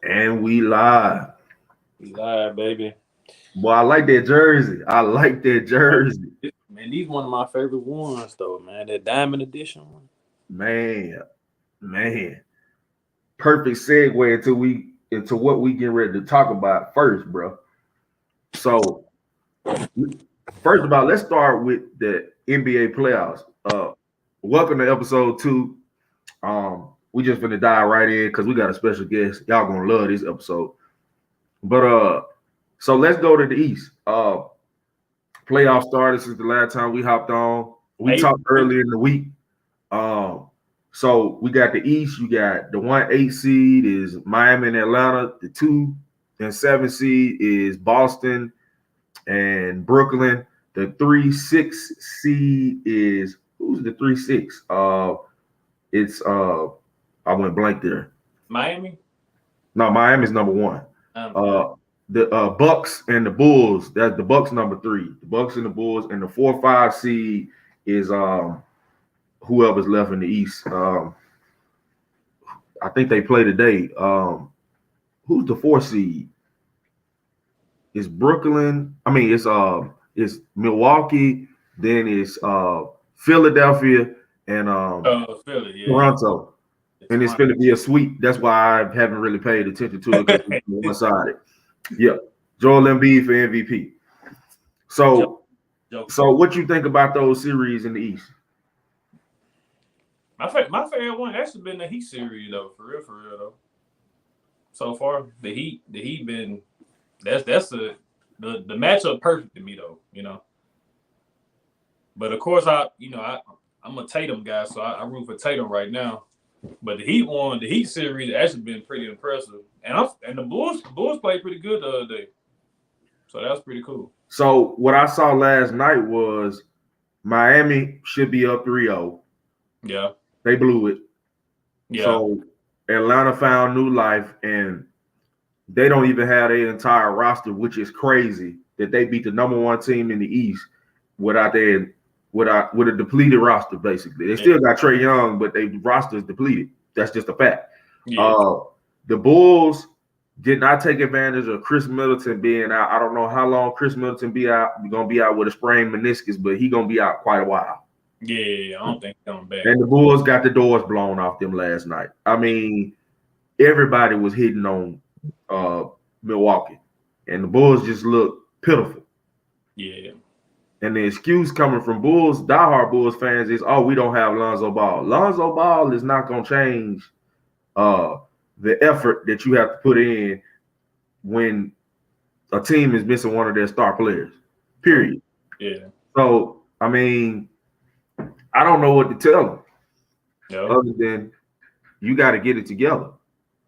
And we live. We live, baby. Boy, I like that jersey. I like that jersey. Man, these one of my favorite ones though, man. That diamond edition one. Man, man. Perfect segue into what we get ready to talk about first, bro. So first of all, let's start with the NBA playoffs. Welcome to episode 2. We just gonna dive right in because we got a special guest. Y'all gonna love this episode. But so let's go to the East. Playoff started since the last time we hopped on. We talked earlier in the week. Um, so we got the East. You got the 1-8 seed is Miami and Atlanta. The 2 and 7 seed is Boston and Brooklyn. The 3-6 seed is who's the 3-6? It's I went blank there. Miami? No, Miami's number 1. The Bucks and the Bulls. That's the Bucks number 3. The Bucks and the Bulls, and the 4-5 seed is whoever's left in the East. I think they play today. Who's the 4 seed? It's Brooklyn. I mean, it's Milwaukee. Then it's Philadelphia and Philly, yeah. Toronto. And it's going to be a sweep. That's why I haven't really paid attention to it because it's one-sided. Yeah, Joel Embiid for MVP. So what you think about those series in the East? My favorite one actually been the Heat series though, for real though. So far, the Heat been that's the matchup perfect to me though, you know. But of course, I'm a Tatum guy, so I root for Tatum right now. But the Heat series actually been pretty impressive, and the Bulls played pretty good the other day, so that was pretty cool. So what I saw last night was Miami should be up 3-0. Yeah, they blew it. Yeah. So Atlanta found new life, and they don't even have their entire roster, which is crazy that they beat the number 1 team in the East with a depleted roster, basically. They still got Trae Young, but their roster is depleted. That's just a fact. Yeah. The Bulls did not take advantage of Chris Middleton being out. I don't know how long Chris Middleton be out. He's going to be out with a sprained meniscus, but he's going to be out quite a while. Yeah, I don't think he's coming back. And the Bulls got the doors blown off them last night. I mean, everybody was hitting on Milwaukee, and the Bulls just looked pitiful. Yeah. And the excuse coming from diehard Bulls fans is, oh, we don't have Lonzo Ball. Lonzo Ball is not going to change the effort that you have to put in when a team is missing one of their star players, period. Yeah. So, I mean, I don't know what to tell them other than you got to get it together,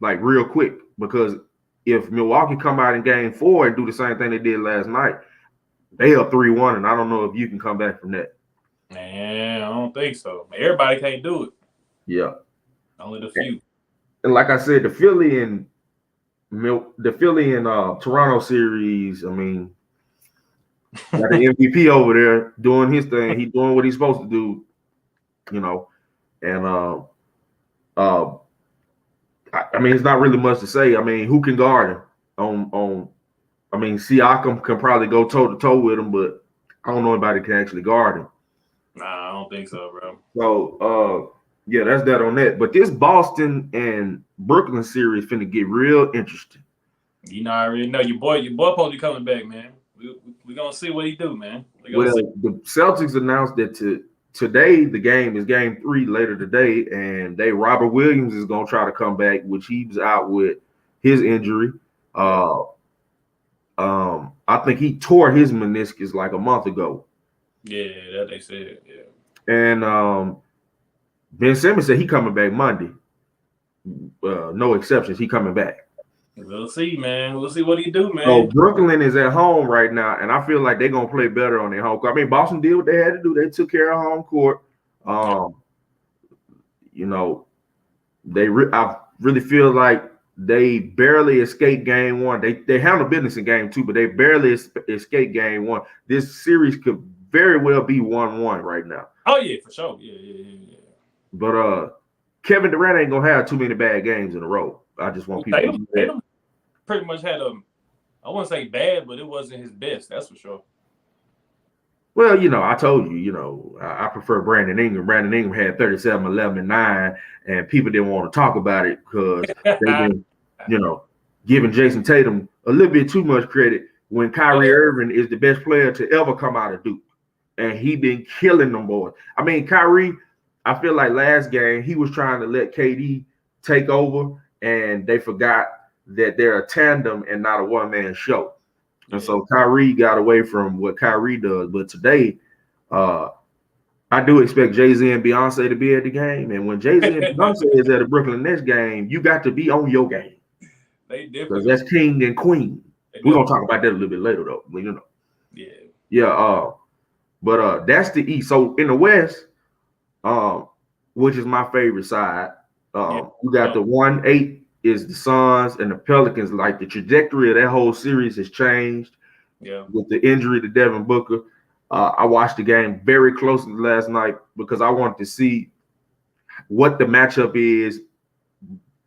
like real quick, because if Milwaukee come out in game 4 and do the same thing they did last night, they up 3-1, and I don't know if you can come back from that. Man, I don't think so. Everybody can't do it. Yeah. Only the few. And like I said, the Philly and Toronto series, I mean, got the MVP over there doing his thing. He's doing what he's supposed to do, you know. And I mean, it's not really much to say. I mean, who can guard him? I mean, Siakam can probably go toe to toe with him, but I don't know anybody can actually guard him. Nah, I don't think so, bro. So yeah, that's that on that. But this Boston and Brooklyn series finna get real interesting. You know, I already know your boy supposed to be coming back, man. We gonna see what he do, man. Well, the Celtics announced that today the game is game 3 later today, and Robert Williams is gonna try to come back, which he was out with his injury. I think he tore his meniscus like a month ago. Yeah, that they said. Yeah. And Ben Simmons said he coming back Monday. No exceptions. He coming back. We'll see, man. We'll see what he do, man. So Brooklyn is at home right now, and I feel like they're gonna play better on their home court. I mean, Boston did what they had to do. They took care of home court. You know, I really feel like they barely escaped game 1. They handled business in game 2, but they barely escaped game 1. This series could very well be 1-1 right now. Oh yeah, for sure. Yeah. But Kevin Durant ain't gonna have too many bad games in a row. I just want people to do that. pretty much had I wouldn't say bad, but it wasn't his best. That's for sure. Well, I told you, I prefer Brandon Ingram. Brandon Ingram had 37, 11, and 9, and people didn't want to talk about it because they've been, giving Jason Tatum a little bit too much credit when Kyrie Irving is the best player to ever come out of Duke. And he been killing them boys. I mean, Kyrie, I feel like last game he was trying to let KD take over, and they forgot that they're a tandem and not a one-man show. And so Kyrie got away from what Kyrie does. But today, I do expect Jay-Z and Beyonce to be at the game. And when Jay-Z and Beyonce is at the Brooklyn Nets game, you got to be on your game. They different. Because that's king and queen. We're going to talk about that a little bit later, though. Yeah. Yeah. But that's the East. So in the West, which is my favorite side, you got the 1-8 is the Suns and the Pelicans. Like the trajectory of that whole series has changed. Yeah. With the injury to Devin Booker. I watched the game very closely last night because I wanted to see what the matchup is,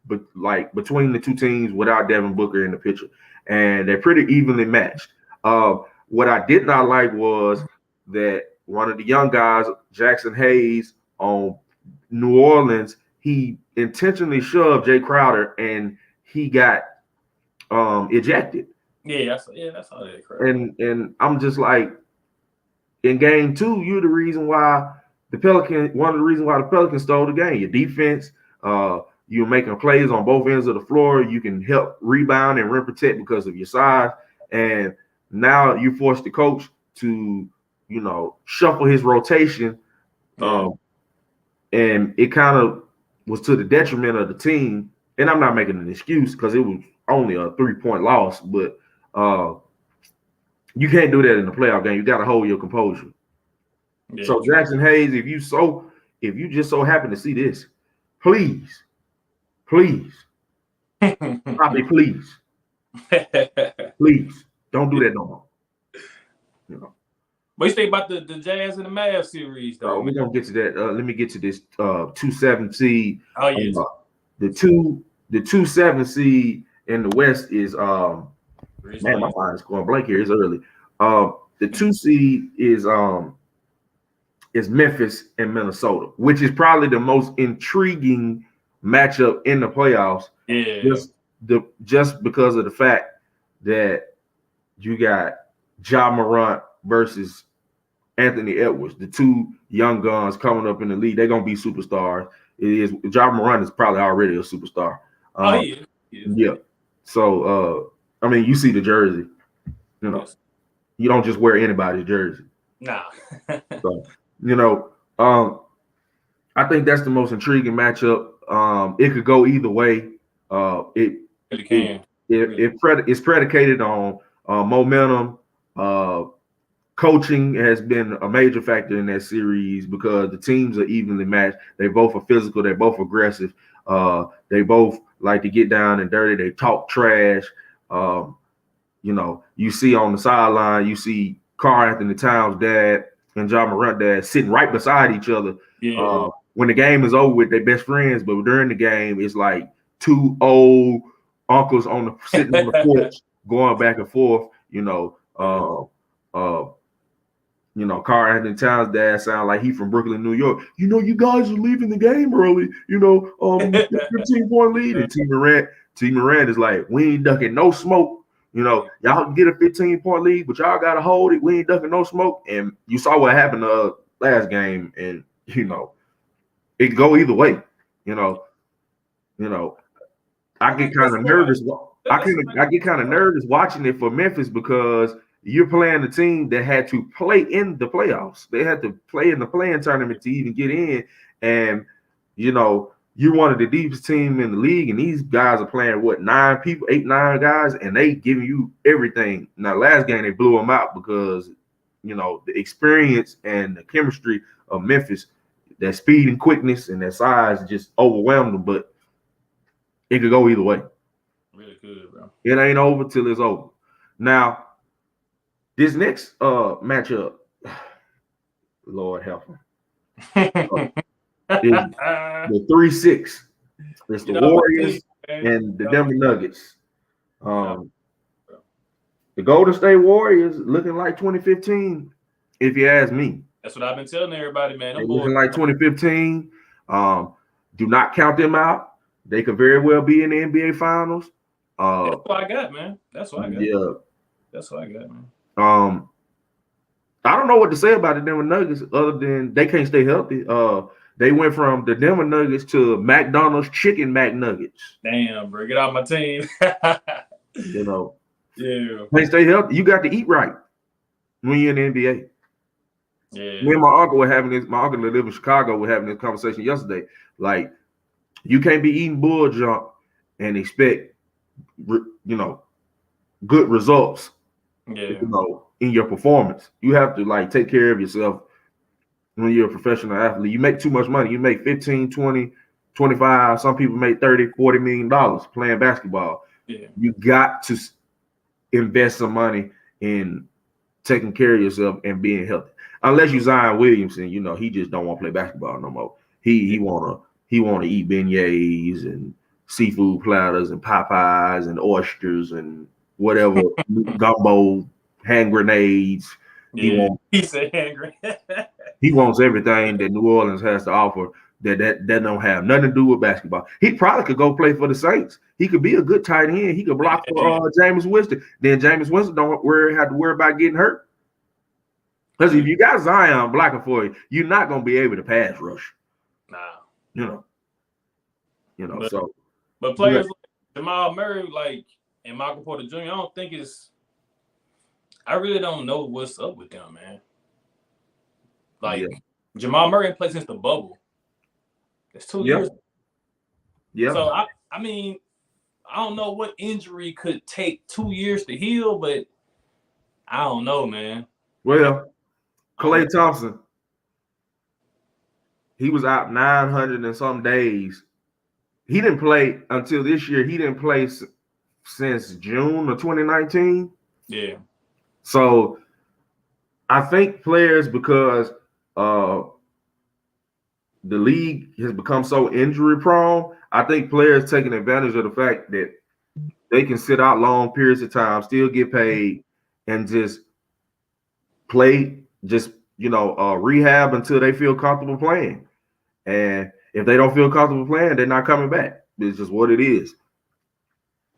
but like between the two teams without Devin Booker in the picture, and they're pretty evenly matched. What I did not like was that one of the young guys, Jackson Hayes, on New Orleans, he intentionally shoved Jay Crowder and he got ejected. That's how that crap. And I'm just like, in game 2, you're the reason why one of the reasons why the Pelicans stole the game. Your defense, you're making plays on both ends of the floor. You can help rebound and rim protect because of your size. And now you force the coach to, shuffle his rotation. And it kind of was to the detriment of the team. And I'm not making an excuse because it was only a 3-point loss, but you can't do that in the playoff game. You got to hold your composure. Yeah, so Jackson Hayes, if you just so happen to see this, please, Poppy, please don't do that no more. What you think about the Jazz and the Mavs series, though? We're gonna get to that. Let me get to this 2-7 seed. Oh yeah. The 2-7 seed in the West is man, my mind is going blank here. It's early. The 2 seed is Memphis and Minnesota, which is probably the most intriguing matchup in the playoffs. Yeah. Just because of the fact that you got Ja Morant versus Anthony Edwards, the two young guns coming up in the league. They're gonna be superstars. Ja Morant is probably already a superstar. Yeah. So I mean, you see the jersey. You don't just wear anybody's jersey. Nah. So, I think that's the most intriguing matchup. It could go either way. It's predicated on momentum. Coaching has been a major factor in that series because the teams are evenly matched. They both are physical. They're both aggressive. They both like to get down and dirty. They talk trash. You see on the sideline, you see Karl Anthony Towns' dad and Ja Morant dad sitting right beside each other. Yeah. When the game is over with, they're best friends, but during the game, it's like two old uncles sitting on the porch going back and forth. Karl Anthony Towns' dad sound like he from Brooklyn, New York. You guys are leaving the game early. 15-point lead, and T Morant is like, we ain't ducking no smoke. Y'all can get a 15-point lead, but y'all gotta hold it. We ain't ducking no smoke. And you saw what happened last game, and it go either way. I get kind of nervous. I get kind of nervous watching it for Memphis because you're playing a team that had to play in the playoffs. They had to play in the playing tournament to even get in. And, you're one of the deepest team in the league, and these guys are playing, 8, 9 guys, and they giving you everything. Now, last game, they blew them out because, the experience and the chemistry of Memphis, their speed and quickness and their size just overwhelmed them. But it could go either way. Really good, bro. It ain't over till it's over. Now, this next matchup, Lord help him, is the 3-6. It's the Warriors and the Denver Nuggets. The Golden State Warriors looking like 2015, if you ask me. That's what I've been telling everybody, man. They're looking like 2015. Do not count them out. They could very well be in the NBA Finals. That's what I got, man. That's what I got. Yeah. That's what I got, man. I don't know what to say about the Denver Nuggets other than they can't stay healthy. They went from the Denver Nuggets to McDonald's Chicken McNuggets. Damn, bro, get out my team. You know, yeah, can't stay healthy. You got to eat right when you're in the NBA. Yeah. Me and my uncle were having this. My uncle that live in Chicago were having this conversation yesterday. Like, you can't be eating bull junk and expect, good results. Yeah. In your performance, you have to like take care of yourself when you're a professional athlete. You make too much money. You make 15, 20, 25. Some people make 30, 40 million dollars playing basketball. Yeah. You got to invest some money in taking care of yourself and being healthy. Unless you Zion Williamson, he just don't want to play basketball no more. He wanna eat beignets and seafood platters and Popeyes and oysters and whatever gumbo, hand grenades. Yeah. He said hand grenade. He wants everything that New Orleans has to offer that don't have nothing to do with basketball. He probably could go play for the Saints. He could be a good tight end. He could block for Jameis Winston. Then Jameis Winston don't have to worry about getting hurt. Because if you got Zion blocking for you, you're not going to be able to pass rush. Nah. But players like Jamal Murray, and Michael Porter Jr., I really don't know what's up with them, man. Jamal Murray played since the bubble. It's 2 years. Yeah. So I mean, I don't know what injury could take 2 years to heal, but I don't know, man. Well, Klay Thompson, he was out 900 and some days. He didn't play until this year. He didn't play since June of 2019. Yeah. So I think players, because the league has become so injury prone, I think players taking advantage of the fact that they can sit out long periods of time, still get paid, and just play, rehab until they feel comfortable playing. And if they don't feel comfortable playing, they're not coming back. It's just what it is.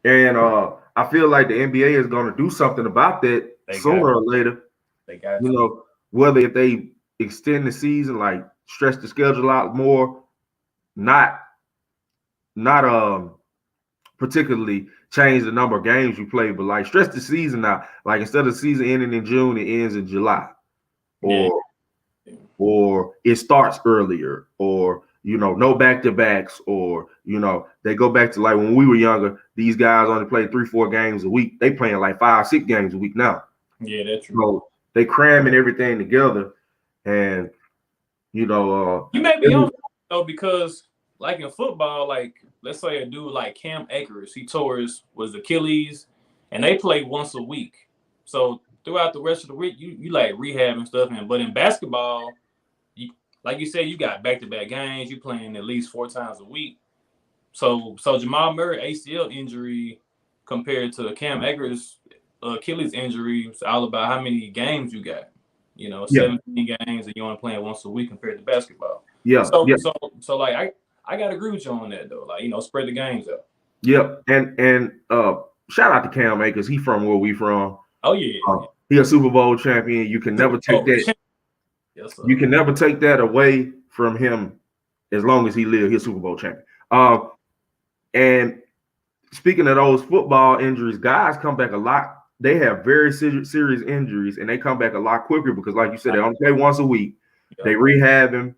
And I feel like the NBA is going to do something about that sooner or later. They got whether if they extend the season, like stretch the schedule out more, not particularly change the number of games you play, but like stretch the season out. Like instead of the season ending in June, it ends in July, or it starts earlier, or no back-to-backs, or they go back to like when we were younger. These guys only played 3-4 games a week. They playing like 5-6 games a week now. Yeah, that's true. So they cramming everything together, and you may be on though, because like in football, like let's say a dude like Cam Akers, he tore his Achilles, and they play once a week. So throughout the rest of the week, you like rehab and stuff. But in basketball, like you said, you got back-to-back games. You playing at least 4 times a week. So Jamal Murray ACL injury compared to Cam Akers Achilles injury, it's all about how many games you got. 17 games, and you only playing once a week compared to basketball. Yeah. So like I gotta agree with you on that though. Like spread the games out. Yep. And shout out to Cam Akers. He from where we from. Oh yeah. He a Super Bowl champion. You can never take that. Yes, sir. You can never take that away from him as long as he lives. He's a Super Bowl champion. And speaking of those football injuries, guys come back a lot. They have very serious injuries, and they come back a lot quicker because, like you said, they only play once a week. Yep. They rehab him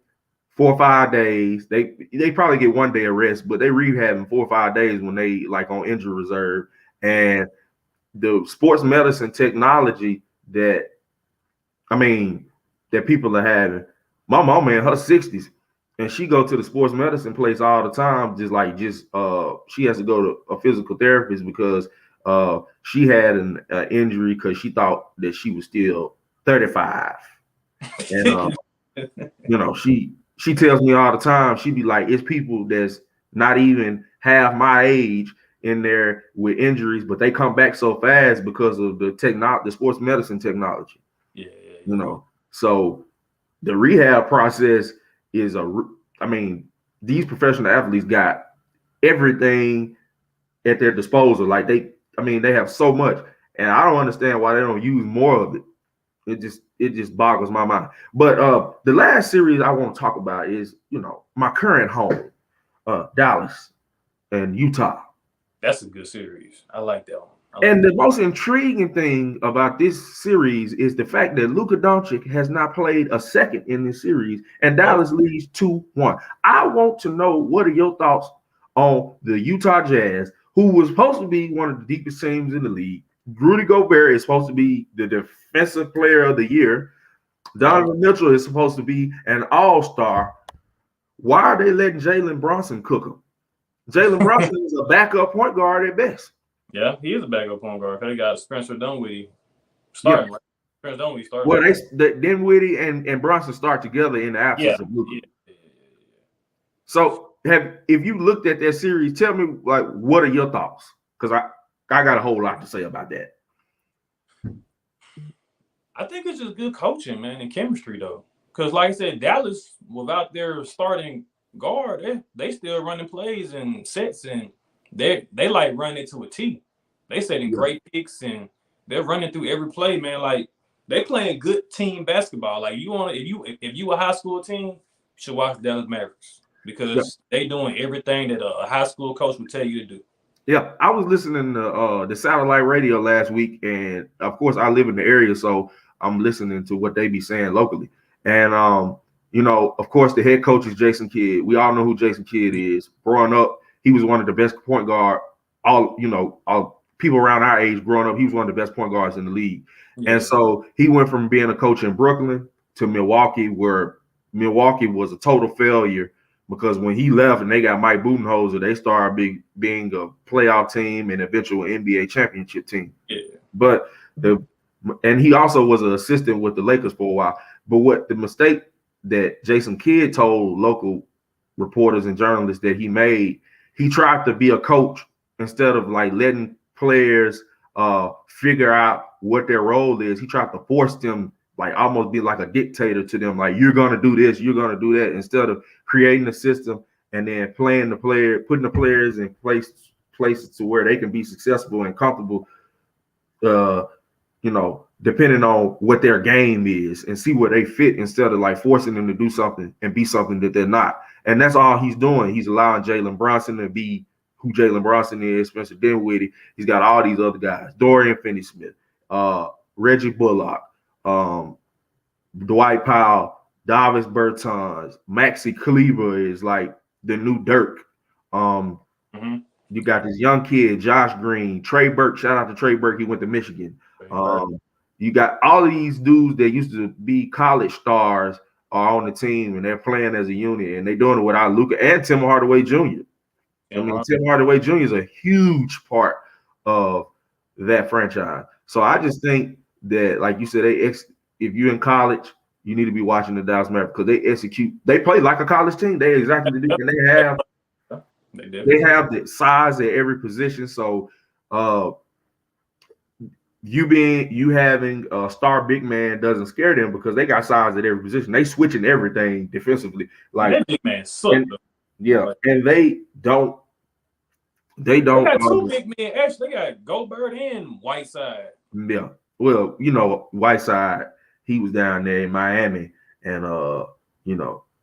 4 or 5 days. They probably get 1 day of rest, but they rehab him 4 or 5 days when they like on injury reserve. And the sports medicine technology that people are having. My mama in her 60s, and she go to the sports medicine place all the time. She has to go to a physical therapist because she had an injury because she thought that she was still 35. And she tells me all the time, she be like, it's people that's not even half my age in there with injuries, but they come back so fast because of the sports medicine technology. Yeah. You know, so the rehab process is I mean, these professional athletes got everything at their disposal. Like they have so much, and I don't understand why they don't use more of it. It just boggles my mind. But the last series I want to talk about is my current home, Dallas and Utah. That's a good series. I like that one. And the most intriguing thing about this series is the fact that Luka Doncic has not played a second in this series, and Dallas leads 2-1. I want to know, what are your thoughts on the Utah Jazz, who was supposed to be one of the deepest teams in the league? Rudy Gobert is supposed to be the defensive player of the year. Donovan Mitchell is supposed to be an all-star. Why are they letting Jalen Brunson cook them? Jalen Brunson is a backup point guard at best. Yeah, he is a backup point guard. They got Spencer Dinwiddie starting. Yeah. Right? Spencer Dinwiddie starting. Well, Dinwiddie and Brunson start together in the absence of Luka. Yeah. So, if you looked at that series, tell me, like, what are your thoughts? Because I got a whole lot to say about that. I think it's just good coaching, man, and chemistry, though. Because, like I said, Dallas, without their starting guard, they still running plays and sets, and they like running to a T. They setting great picks, and they're running through every play, man. Like, they playing good team basketball. Like, if you a high school team, you should watch Dallas Mavericks because they doing everything that a high school coach would tell you to do. Yeah, I was listening to the satellite radio last week, and of course, I live in the area, so I'm listening to what they be saying locally. And of course, the head coach is Jason Kidd. We all know who Jason Kidd is. Growing up, he was one of the best point guard. All people around our age growing up, he was one of the best point guards in the league. Yeah. And so he went from being a coach in Brooklyn to Milwaukee, where Milwaukee was a total failure. Because when he left and they got Mike Budenholzer, they started being a playoff team and eventual NBA championship team. Yeah. But and he also was an assistant with the Lakers for a while. But what the mistake that Jason Kidd told local reporters and journalists that he made, he tried to be a coach instead of like letting players figure out what their role is. He tried to force them, like almost be like a dictator to them, like, you're going to do this, you're going to do that, instead of creating a system and then putting the players in places to where they can be successful and comfortable, depending on what their game is, and see where they fit, instead of like forcing them to do something and be something that they're not. And that's all he's doing. He's allowing Jalen Brunson to be who Jalen Brunson is, Spencer Dinwiddie. He's got all these other guys, Dorian Finney-Smith, Reggie Bullock, Dwight Powell, Davis Bertans, Maxi Kleber is like the new Dirk. You got this young kid, Josh Green, Trey Burke. Shout out to Trey Burke. He went to Michigan. You got all of these dudes that used to be college stars are on the team, and they're playing as a unit, and they're doing it without Luka and Tim Hardaway Jr. Tim Hardaway Jr. is a huge part of that franchise. So I just think that, like you said, if you're in college, you need to be watching the Dallas Mavericks because they execute. They play like a college team. They exactly do, and they have the size at every position. So you having a star big man doesn't scare them because they got size at every position. They switching everything defensively. Like that big man sucks. And they don't. They got two big men. Actually, they got Gobert and Whiteside. Yeah. Well, Whiteside, he was down there in Miami, and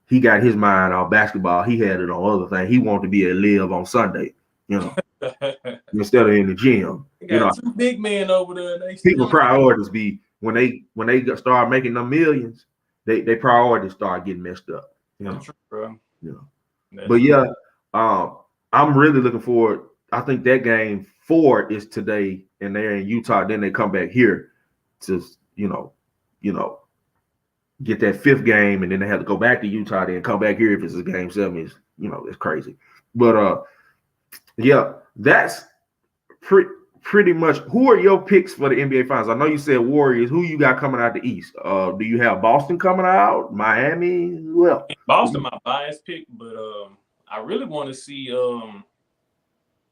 he got his mind off basketball. He had it on other things. He wanted to be at Live on Sunday, instead of in the gym. They got two big men over there. People priorities be when they start making them millions, they priorities start getting messed up. That's true, bro. But I'm really looking forward. I think that game 4 is today, and they're in Utah. Then they come back here to get that 5th game, and then they have to go back to Utah, then come back here if it's a game 7. It's it's crazy. But that's pretty much. Who are your picks for the NBA Finals? I know you said Warriors. Who you got coming out the East? Do you have Boston coming out? Miami? Well, Boston, my bias pick, but I really want to see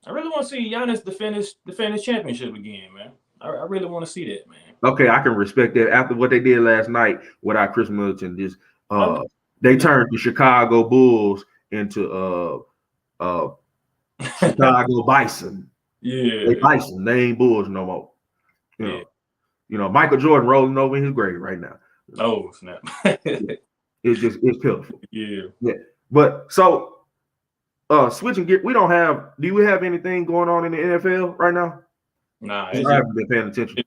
I really want to see Giannis defend his championship again, man. I really want to see that, man. Okay, I can respect that. After what they did last night without Chris Middleton, just Okay. they turned the Chicago Bulls into Chicago Bison. Yeah. They Bison. They ain't Bulls no more. You know, Michael Jordan rolling over in his grave right now. Oh snap! It's pitiful. Yeah. But so switching gear, we don't have. Do we have anything going on in the NFL right now? Nah, I haven't been paying attention.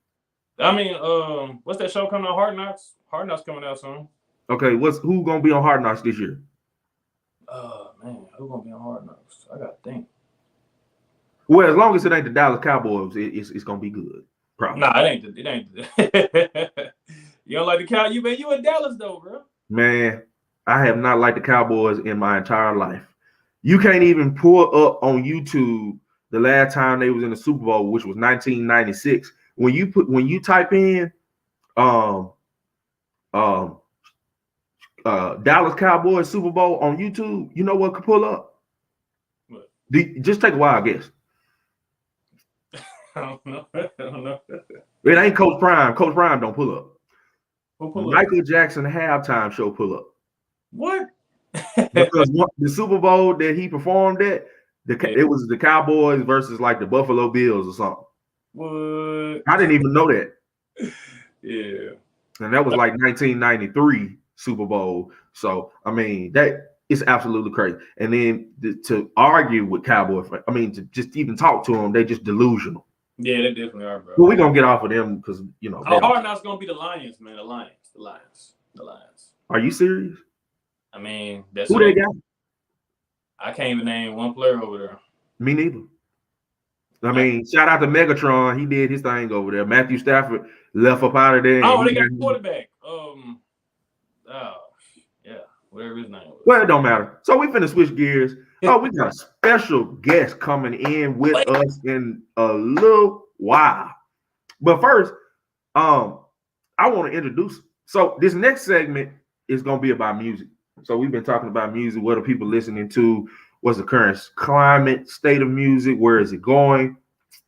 I mean, what's that show coming out? Hard Knocks. Hard Knocks coming out soon. Okay, who gonna be on Hard Knocks this year? Man, who gonna be on Hard Knocks? I gotta think. Well, as long as it ain't the Dallas Cowboys, it's gonna be good. Probably. Nah, it ain't. You don't like the Cow? You in Dallas though, bro? Man, I have not liked the Cowboys in my entire life. You can't even pull up on YouTube the last time they was in the Super Bowl, which was 1996. When you type in Dallas Cowboys Super Bowl on YouTube, you know what could pull up? What? Just take a wild guess. I don't know. It ain't Coach Prime. Coach Prime don't pull up. Who pull Michael Jackson halftime show pull up. What? Because the Super Bowl that he performed at, it was the Cowboys versus like the Buffalo Bills or something. What? I didn't even know that. Yeah. And that was like 1993 Super Bowl. So, I mean, that is absolutely crazy. And then to argue with Cowboys, I mean, to just even talk to them, they just delusional. Yeah, they definitely are, bro. But we're going to get off of them because, you know. Hard Knocks going to be the Lions, man. The Lions. Are you serious? I mean, that's who they got. I can't even name one player over there. Me neither. I mean, shout out to Megatron. He did his thing over there. Matthew Stafford left up out of there. Oh, they got a quarterback. Yeah, whatever his name was. Well, it don't matter. So we finna switch gears. Oh, we got a special guest coming in with us in a little while. But first, I want to introduce. So this next segment is going to be about music. So we've been talking about music. What are people listening to? What's the current climate, state of music? Where is it going?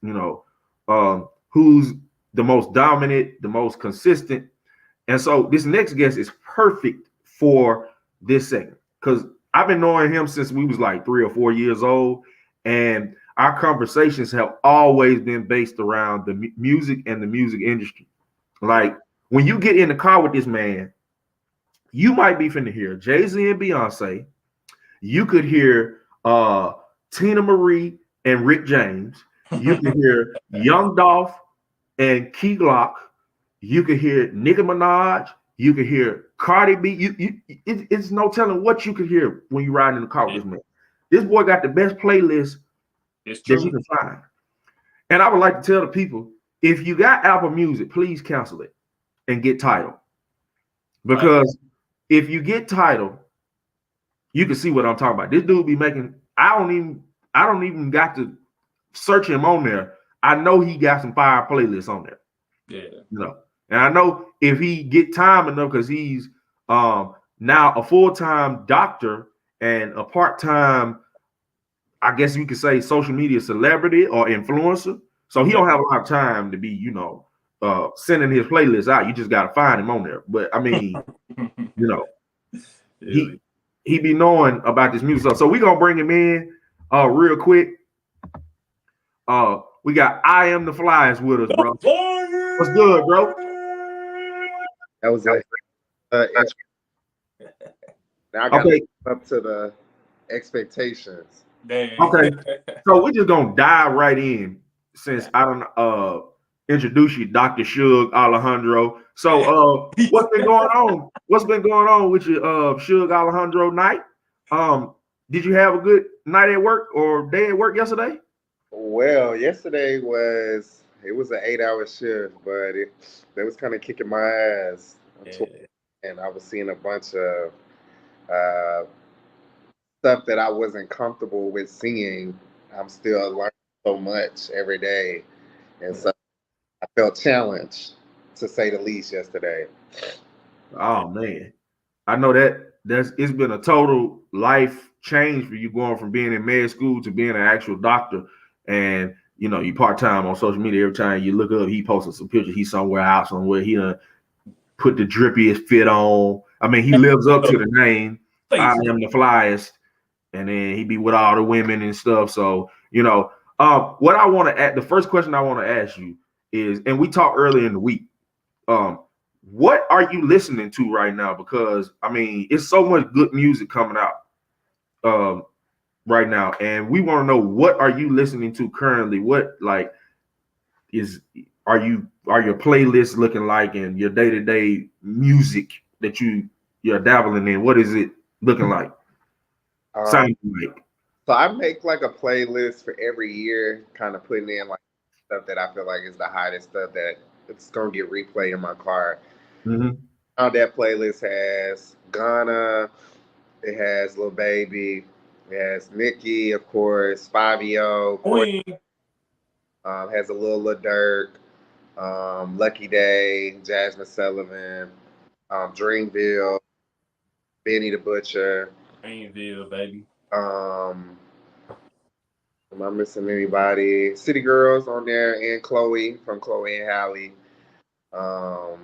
You know, who's the most dominant, the most consistent? And so this next guest is perfect for this segment because I've been knowing him since we was like 3 or 4 years old. And our conversations have always been based around the music and the music industry. Like when you get in the car with this man, you might be finna hear Jay-Z and Beyonce. You could hear Tina Marie and Rick James. You could hear Young Dolph and Key Glock. You could hear Nicki Minaj. You could hear Cardi B. It's no telling what you could hear when you ride in the car with this man. This boy got the best playlist that you can find. And I would like to tell the people, if you got Apple Music, please cancel it and get Tidal. Because if you get Tidal, you can see what I'm talking about. This dude be making, I don't even got to search him on there. I know he got some fire playlists on there. Yeah. You know, and I know if he get time enough, because he's now a full-time doctor and a part-time, I guess you could say, social media celebrity or influencer. So he don't have a lot of time to be, you know, sending his playlists out. You just got to find him on there. But I mean, you know, he be knowing about this music. So we're going to bring him in real quick. We got I Am the Flyers with us, bro. What's good, bro? That was like now I got up to the expectations. Damn. Okay, so we're just gonna dive right in since I don't introduce you, Dr. Suge Alejandro. So what's been going on? What's been going on with your Suge Alejandro night? Did you have a good night at work or day at work yesterday? Well, yesterday was an 8-hour shift, but they was kind of kicking my ass, and I was seeing a bunch of stuff that I wasn't comfortable with seeing. I'm still learning so much every day, and so I felt challenged, to say the least, yesterday. Oh man, I know it's been a total life change for you going from being in med school to being an actual doctor. and you know you part time on social media. Every time you look up, he posted some pictures. He's somewhere out somewhere. He done put the drippiest fit on. I mean, he lives up to the name. I am the flyest, and then he be with all the women and stuff. So you know, what I want to add. The first question I want to ask you is, and we talked earlier in the week. What are you listening to right now? Because I mean, it's so much good music coming out right now, and we want to know what are you listening to currently? What like are your playlists looking like, and your day to day music that you're dabbling in? What is it looking like? Sounding like. So I make like a playlist for every year, kind of putting in like stuff that I feel like is the hottest stuff that it's gonna get replayed in my car. Mm-hmm. That playlist has Ghana, it has Lil Baby, it has Nicki, of course, Fabio, has a Lil Durk, Lucky Day, Jasmine Sullivan, Dreamville, Benny the Butcher. Dreamville, baby. Am I missing anybody? City Girls on there, and Chloe from Chloe and Halle.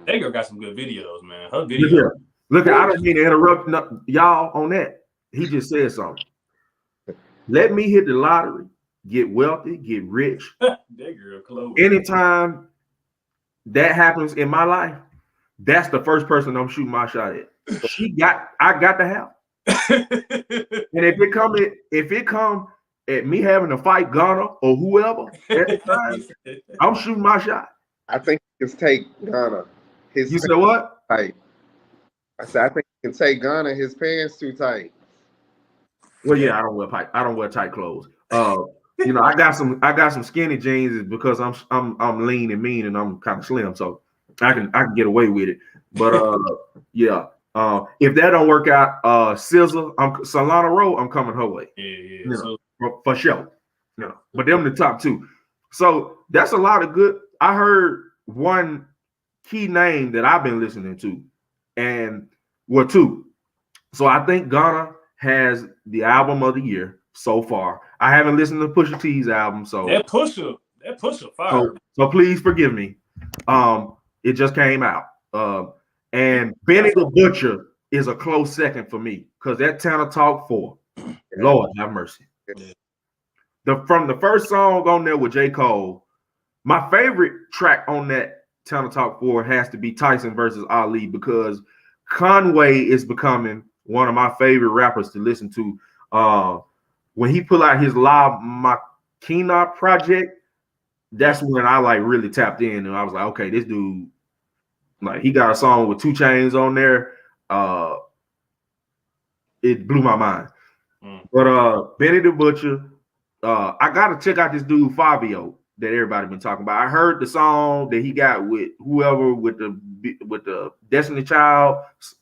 That girl got some good videos, man. Her videos. Look, I don't mean to interrupt y'all on that. He just said something. Let me hit the lottery, get wealthy, get rich. That girl, Chloe. Anytime that happens in my life, that's the first person I'm shooting my shot at. I got the help. And if it come at me having to fight Ghana or whoever at the time, I'm shooting my shot. I think he can take Ghana. You said what? Tight. I said I think he can take Ghana. His pants too tight. Well, yeah, I don't wear tight clothes. You know, I got some skinny jeans because I'm lean and mean and I'm kind of slim, so I can get away with it. But yeah. If that don't work out, SZA, Solana Rowe, I'm coming her way. Yeah. You know, for sure. You know, but them the top two. So that's a lot of good. I heard one key name that I've been listening to, and two. So I think Ghana has the album of the year so far. I haven't listened to Pusha T's album, so that Pusha fire. So please forgive me. It just came out. And Benny the Butcher is a close second for me because that Tana Talk 4, Lord have mercy. From the first song on there with J. Cole, my favorite track on that Tana Talk 4 has to be Tyson versus Ali because Conway is becoming one of my favorite rappers to listen to. When he put out his Live Makina project, that's when I like really tapped in and I was like, okay, this dude. Like he got a song with 2 Chainz on there. It blew my mind. But Benny the Butcher, I gotta check out this dude Fabio that everybody been talking about. I heard the song that he got with whoever with the Destiny Child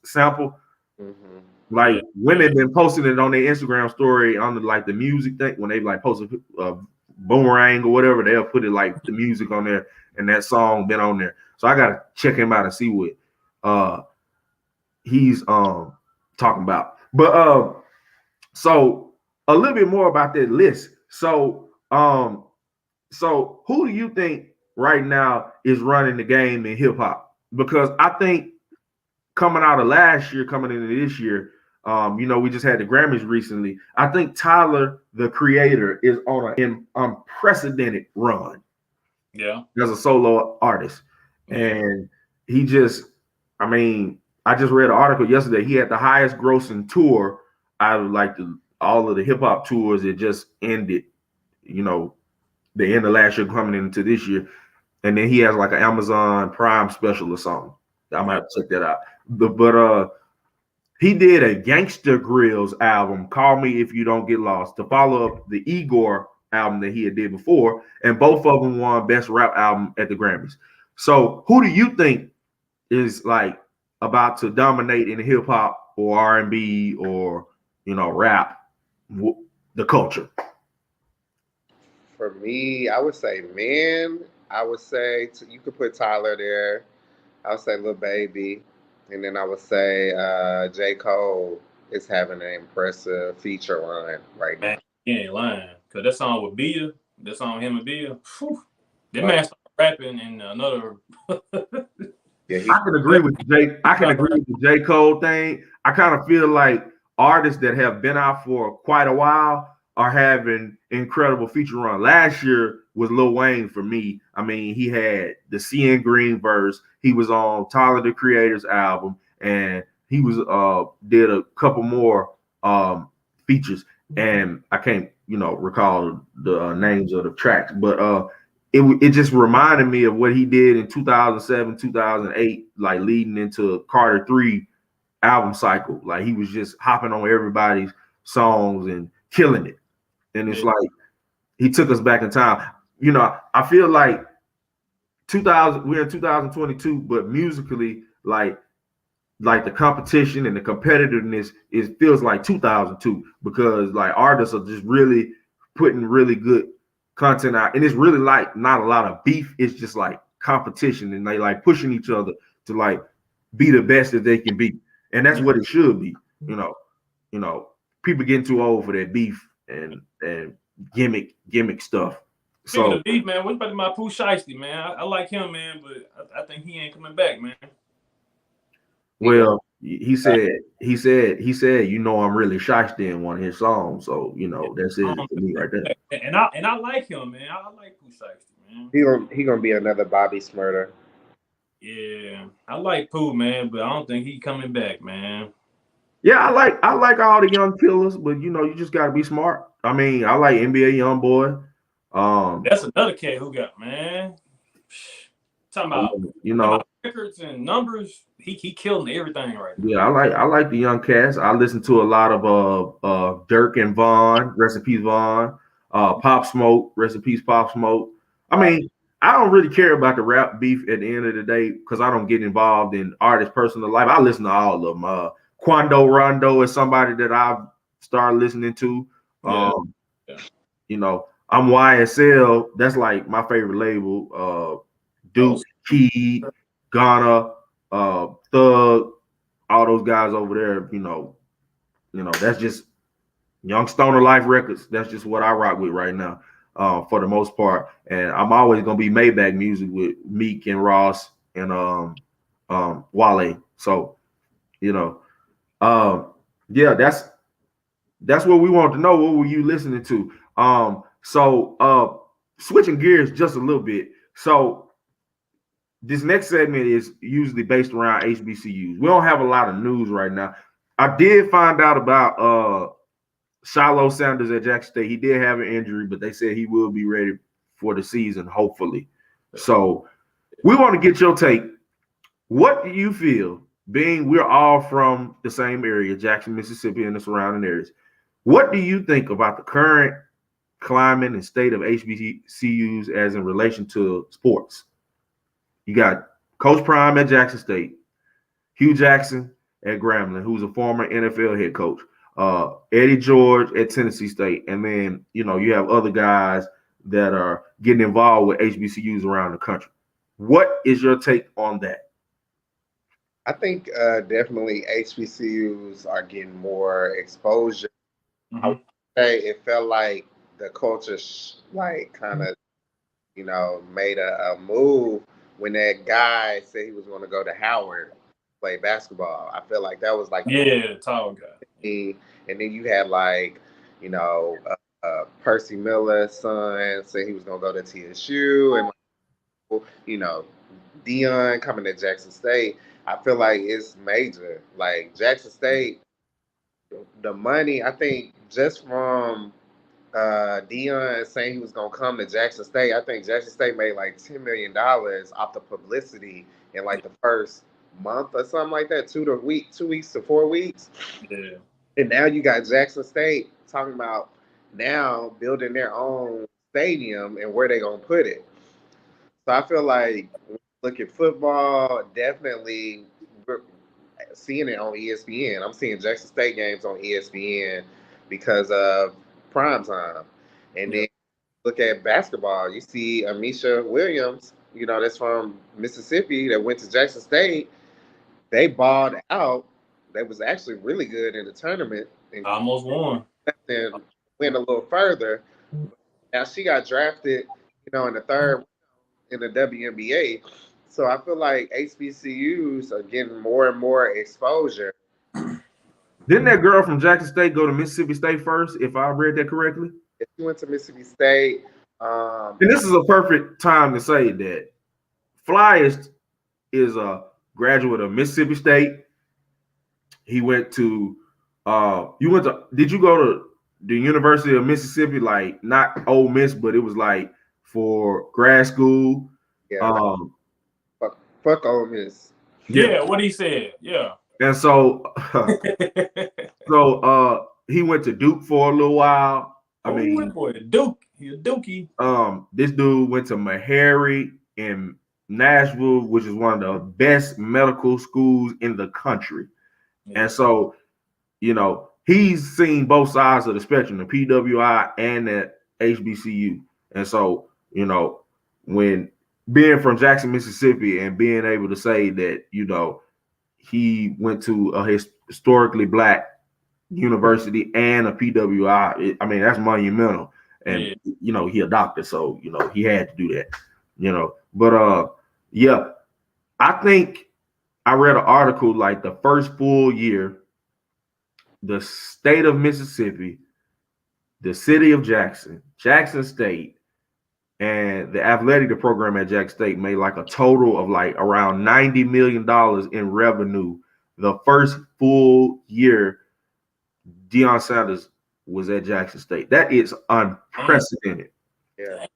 sample. Mm-hmm. Like women been posting it on their Instagram story on the music thing when they like posted Boomerang or whatever, they'll put it like the music on there and that song been on there. So I gotta check him out and see what he's talking about. But so a little bit more about that list. So who do you think right now is running the game in hip hop? Because I think coming out of last year, coming into this year, you know, we just had the Grammys recently. I think Tyler, the Creator, is on an unprecedented run. Yeah, as a solo artist. And he just, I mean, I just read an article yesterday. He had the highest grossing tour out of like all of the hip hop tours that just ended, you know, the end of last year coming into this year. And then he has like an Amazon Prime special or something. I might have to check that out. But he did a Gangsta Grills album, Call Me If You Don't Get Lost, to follow up the Igor album that he had did before, and both of them won Best Rap Album at the Grammys. So who do you think is like about to dominate in hip hop or R&B or, you know, rap, the culture? For me, I would say you could put Tyler there. I would say Lil Baby, and then I would say J. Cole is having an impressive feature run right now. He ain't lying. Cause that song with Bia, That's on him and Bill. That man started rapping in another. Yeah, I can agree with the J Cole thing. I kind of feel like artists that have been out for quite a while are having incredible feature run. Last year was Lil Wayne for me. I mean, he had the CN Green verse. He was on Tyler the Creator's album, and he was did a couple more features. And I can't recall the names of the tracks, but it just reminded me of what he did in 2007, 2008, like leading into Carter 3 album cycle. Like he was just hopping on everybody's songs and killing it. And it's like he took us back in time. I feel like 2000, we're in 2022, but musically, like the competition and the competitiveness feels like 2002 because like artists are just really putting really good content out, and it's really like not a lot of beef. It's just like competition, and they like pushing each other to like be the best that they can be, and that's what it should be. People getting too old for that beef and gimmick stuff. Speaking So of beef, man, what about my Pooh Shiesty, man? I like him, man, but I think he ain't coming back, man. well, he said, I'm really shiesty in one of his songs. So, that's it for me right there. And I like him, man. I like Pooh Shiesty, man. he gonna be another Bobby Smurder. Yeah, I like Pooh, man, but I don't think he coming back, man. Yeah, I like all the young killers, but you just gotta be smart. I mean, I like NBA Youngboy. That's another cat who got, man. Talking about records and numbers, he killing everything right now. Yeah, I like the young cats. I listen to a lot of Dirk and Vaughn, rest in peace Vaughn, Pop Smoke, rest in peace Pop Smoke. I mean, I don't really care about the rap beef at the end of the day because I don't get involved in artists' personal life. I listen to all of them. Quando Rondo is somebody that I've started listening to. I'm YSL. That's like my favorite label. Duke, Key, Ghana, Thug, all those guys over there. That's just Young Stoner Life Records. That's just what I rock with right now, for the most part. And I'm always gonna be Maybach music with Meek and Ross and Wale. So, yeah, that's what we want to know. What were you listening to? So switching gears just a little bit. So this next segment is usually based around HBCUs. We don't have a lot of news right now. I did find out about Shiloh Sanders at Jackson State. He did have an injury, but they said he will be ready for the season, hopefully. So we want to get your take. What do you feel, being we're all from the same area, Jackson, Mississippi, and the surrounding areas? What do you think about the current climate and state of HBCUs as in relation to sports? You got Coach Prime at Jackson State, Hugh Jackson at Grambling, who's a former NFL head coach, Eddie George at Tennessee State, and then you have other guys that are getting involved with HBCUs around the country. What is your take on that? I think definitely HBCUs are getting more exposure. I would say it felt like the culture like kind of made a move when that guy said he was going to go to Howard play basketball. I feel like that was like the tall guy. And then you had like Percy Miller's son said he was going to go to TSU, and Dion coming to Jackson State. I feel like it's major. Like Jackson State, the money, I think just from Dion saying he was gonna come to Jackson State, I think Jackson State made like $10 million off the publicity in like the first month or something like that, 2 weeks to 4 weeks. Yeah. And now you got Jackson State talking about now building their own stadium and where they gonna put it. So I feel like when you look at football, definitely we're seeing it on ESPN. I'm seeing Jackson State games on ESPN because of prime time. And then look at basketball. You see Amisha Williams, that's from Mississippi that went to Jackson State. They balled out. They was actually really good in the tournament. And almost won. And went a little further. Now she got drafted, in the third in the WNBA. So I feel like HBCUs are getting more and more exposure. Didn't that girl from Jackson State go to Mississippi State first, if I read that correctly? If she went to Mississippi State, um, And this is a perfect time to say that Fly is a graduate of Mississippi State. He went to did you go to the University of Mississippi, like not Ole Miss, but it was like for grad school? yeah, Um fuck Ole Miss. Yeah, what he said. Yeah. and so he went to Duke for a little while. I mean, boy, Duke. He a Dookie. this dude went to Meharry in Nashville, which is one of the best medical schools in the country. Yeah. And so, he's seen both sides of the spectrum, the PWI and the HBCU. And so, when being from Jackson, Mississippi, and being able to say that, he went to a historically black university and a PWI, that's monumental. And, he a doctor, so, he had to do that, But, yeah, I think I read an article like the first full year, the state of Mississippi, the city of Jackson, Jackson State, and the athletic program at Jackson State made like a total of like around $90 million in revenue the first full year Deion Sanders was at Jackson State. That is unprecedented. Yeah.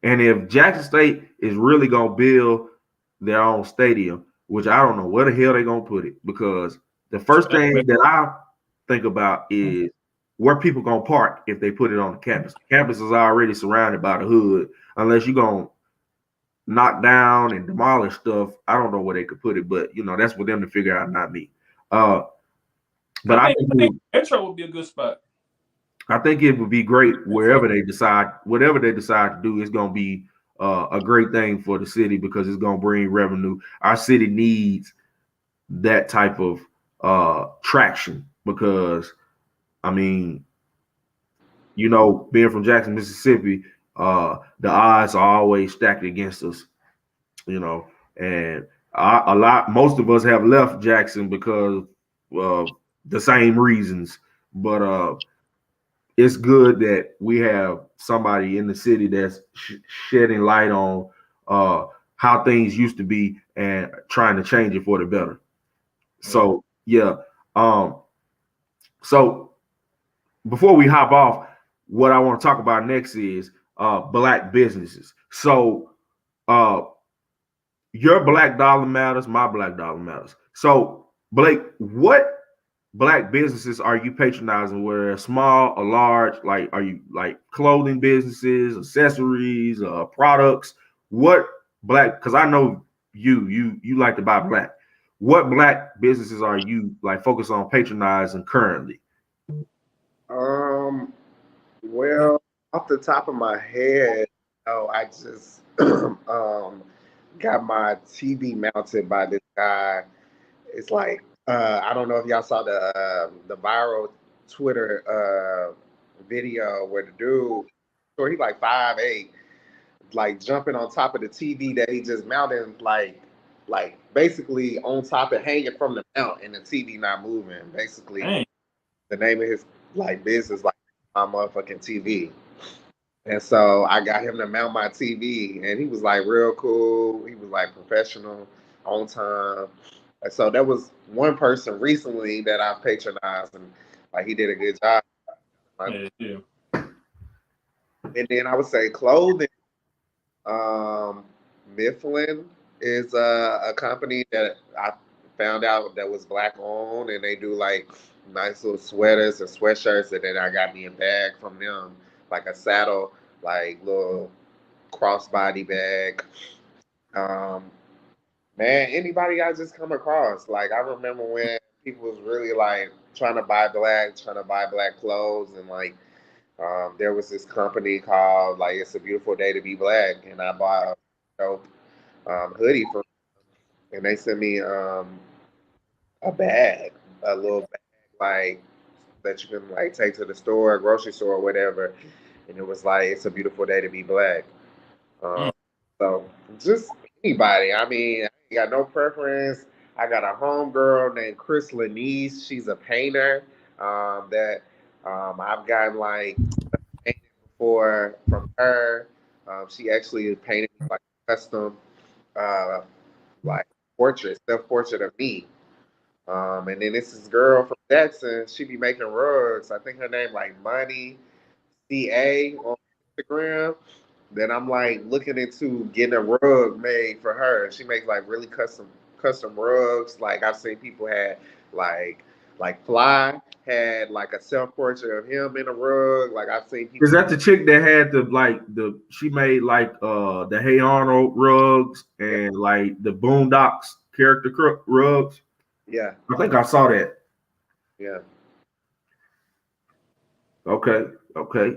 And if Jackson State is really going to build their own stadium, which I don't know where the hell they're going to put it, because the first thing that I think about is where people going to park if they put it on the campus. The campus is already surrounded by the hood. Unless you're going to knock down and demolish stuff, I don't know where they could put it, but, that's for them to figure out, not me. But I think Metro would be a good spot. I think it would be great whatever they decide to do is going to be a great thing for the city, because it's going to bring revenue. Our city needs that type of traction, because, being from Jackson, Mississippi, the odds are always stacked against us, and most of us have left Jackson because of the same reasons, but it's good that we have somebody in the city that's shedding light on how things used to be and trying to change it for the better. So, yeah. So before we hop off, what I want to talk about next is black businesses. So your black dollar matters, my black dollar matters. So, Blake, what black businesses are you patronizing, whether small or large? Like, are you like clothing businesses, accessories, products? What black, because I know you like to buy black. What black businesses are you like focused on patronizing currently? Well, off the top of my head, I just got my TV mounted by this guy. It's like I don't know if y'all saw the viral Twitter video where the dude, or he like 5'8", like jumping on top of the TV that he just mounted, like basically on top and hanging from the mount, and the TV not moving. Basically, Dang. the name of his like business, like my motherfucking TV. And so I got him to mount my TV, and he was like real cool. He was like professional, on time. And so that was one person recently that I patronized, and like he did a good job. Yeah. And then I would say clothing. Mifflin is a company that I found out that was black owned, and they do like nice little sweaters and sweatshirts. And then I got me a bag from them, like a saddle, like little crossbody bag. Um, Man, anybody I just come across. Like I remember when people was really like trying to buy black clothes, and like there was this company called like It's a Beautiful Day to Be Black, and I bought a dope hoodie from, and they sent me a bag, a little bag like that you can like take to the store, grocery store, or whatever. and it was like it's a beautiful day to be black. Mm. So just anybody. I mean, I ain't got no preference. I got a homegirl named Chris Lanise. She's a painter. That I've gotten like painted before from her. She actually painted me like a custom uh, like portrait, self portrait of me. And then this is girl from Jackson. She be making rugs. I think her name like Money CA on Instagram. Then I'm like looking into getting a rug made for her. She makes like really custom rugs. Like I've seen people had like Fly had like a self portrait of him in a rug. Like I've seen Is people. that the chick that had she made like the Hey Arnold rugs Yeah, and like the Boondocks character rugs? yeah, I think I saw that. yeah. Okay, okay.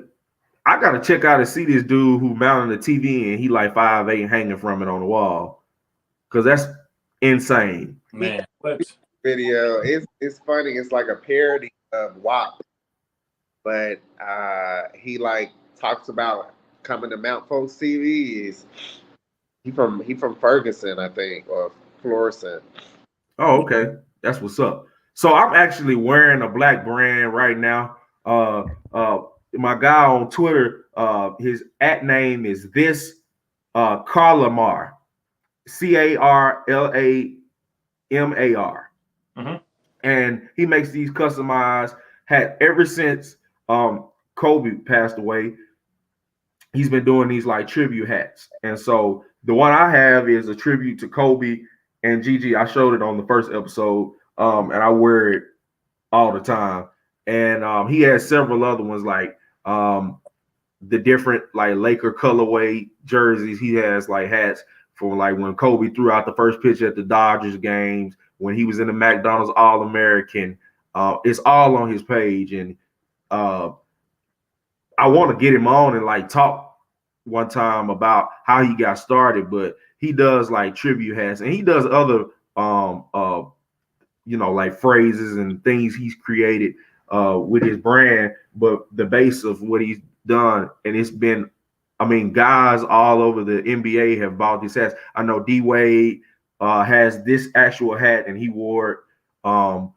I gotta check out and see this dude who mounted the TV and he like 5'8" hanging from it on the wall. Cause that's insane. Man, what? Video. It's funny. It's like a parody of WAP, but he like talks about coming to Mount Folks TV. He from Ferguson, I think, or Florissant. Oh, okay. That's what's up. So I'm actually wearing a black brand right now. My guy on Twitter, his at name is this Carlamar, CarLamar, Mm-hmm. and he makes these customized hats ever since Kobe passed away. He's been doing these like tribute hats, and so the one I have is a tribute to Kobe and Gigi. I showed it on the first episode, and I wear it all the time. And he has several other ones like the different like Laker colorway jerseys. He has like hats for like when Kobe threw out the first pitch at the Dodgers games, when he was in the McDonald's All American. It's all on his page, and uh, I want to get him on and like talk one time about how he got started, but he does like tribute hats and he does other like phrases and things he's created with his brand, but the base of what he's done, and it's been, I mean, guys all over the NBA have bought these hats. I know D Wade has this actual hat and he wore it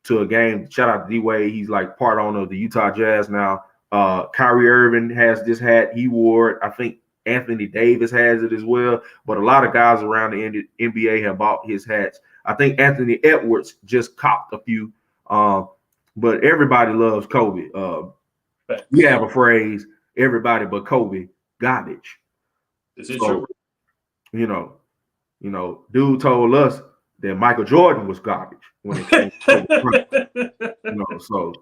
to a game. Shout out to D Wade. He's like part owner of the Utah Jazz now. Kyrie Irving has this hat. He wore it. I think Anthony Davis has it as well. But a lot of guys around the NBA have bought his hats. I think Anthony Edwards just copped a few. But everybody loves Kobe. We have a phrase, everybody but Kobe, garbage. Is it So, true? Dude told us that Michael Jordan was garbage when it came to Kobe. So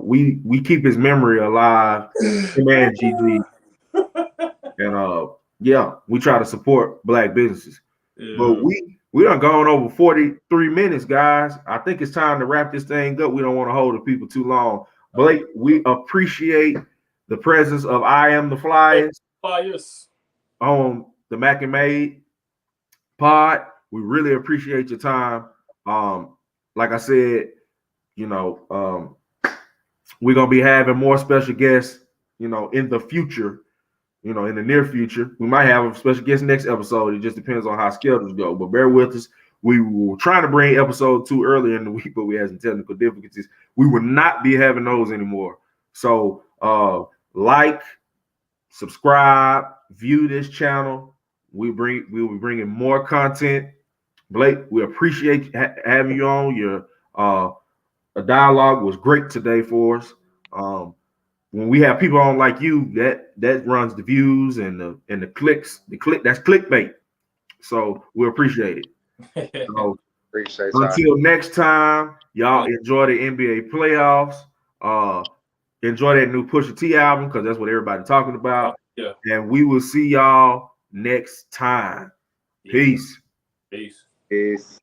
we keep his memory alive. Man, GG. And we try to support black businesses. Yeah. But we done gone over 43 minutes, guys. I think it's time to wrap this thing up. We don't want to hold the people too long. Blake, we appreciate the presence of I Am the Flyers on the Mack and Made pod. We really appreciate your time. Like I said, we're gonna be having more special guests, in the future. In the near future, we might have a special guest next episode. It just depends on how schedules go. But bear with us. We were trying to bring episode 2 earlier in the week, but we had some technical difficulties. We will not be having those anymore. So like, subscribe, view this channel. We will be bringing more content. Blake, we appreciate having you on. Your dialogue was great today for us. When we have people on like you, that runs the views and the clicks. That's clickbait. So we appreciate it. So Appreciate until next time, y'all enjoy the NBA playoffs. Enjoy that new Pusha T album because that's what everybody's talking about. Yeah. And we will see y'all next time. Peace. Peace. Peace.